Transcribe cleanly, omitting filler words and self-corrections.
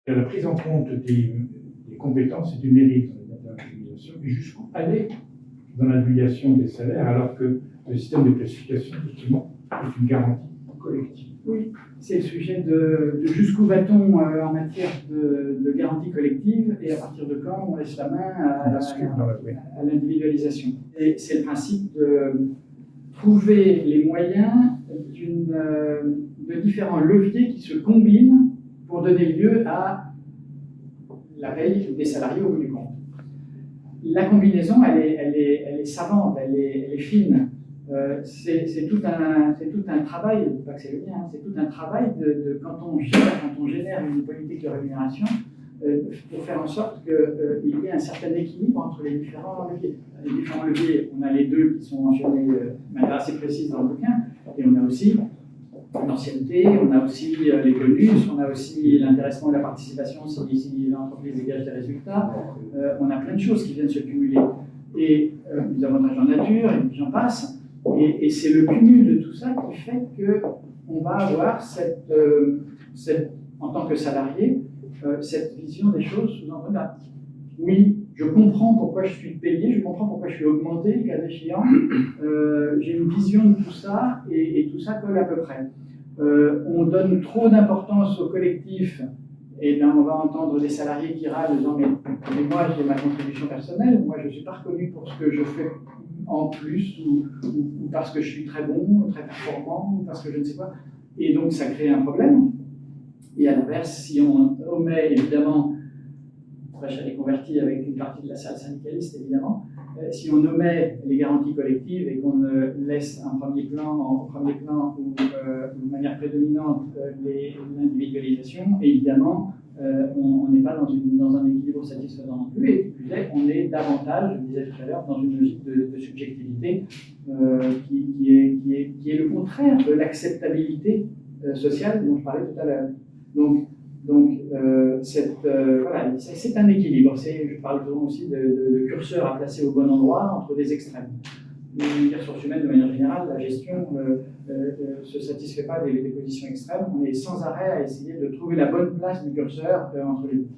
Il y a la prise en compte des compétences et du mérite dans l'individualisation, et jusqu'où aller dans l'individualisation des salaires, alors que le système de classification, effectivement, est une garantie collective. Oui, c'est le sujet de jusqu'où va-t-on en matière de garantie collective et à partir de quand on laisse la main à l'individualisation. Et c'est le principe de trouver les moyens de différents leviers qui se combinent pour donner lieu à la paye des salariés au bout du compte. La combinaison, elle est savante, elle est fine. C'est tout un travail, pas que c'est le mien, c'est tout un travail quand on génère une politique de rémunération, pour faire en sorte qu'il y ait un certain équilibre entre les différents leviers. Les différents leviers, on a les deux qui sont mentionnés de manière assez précise dans le bouquin, et on a aussi l'ancienneté, on a aussi les bonus, on a aussi l'intéressement et la participation si l'entreprise dégage des résultats. On a plein de choses qui viennent se cumuler. Et les avantages en nature, et puis j'en passe. Et c'est le cumul de tout ça qui fait qu'on va avoir en tant que salarié, cette vision des choses sous un regard. Oui, je comprends pourquoi je suis payé, je comprends pourquoi je suis augmenté, le cas échéant. J'ai une vision de tout ça et tout ça colle à peu près. On donne trop d'importance au collectif, et bien on va entendre des salariés qui râlent en disant mais moi j'ai ma contribution personnelle, moi je ne suis pas reconnu pour ce que je fais en plus ou parce que je suis très bon, très performant, ou parce que je ne sais pas. Et donc ça crée un problème. Et à l'inverse, si on omet évidemment, je l'ai converti avec une partie de la salle syndicaliste évidemment, si on omet les garanties collectives et qu'on laisse en premier plan ou de manière prédominante l'individualisation, évidemment, on n'est pas dans un équilibre satisfaisant non plus, et puis on est davantage, je le disais tout à l'heure, dans une logique de subjectivité qui est le contraire de l'acceptabilité sociale dont je parlais tout à l'heure. Donc voilà, c'est un équilibre. Je parle souvent aussi de curseur à placer au bon endroit entre des extrêmes. Les ressources humaines, de manière générale, la gestion ne se satisfait pas des positions extrêmes. On est sans arrêt à essayer de trouver la bonne place du curseur entre les deux.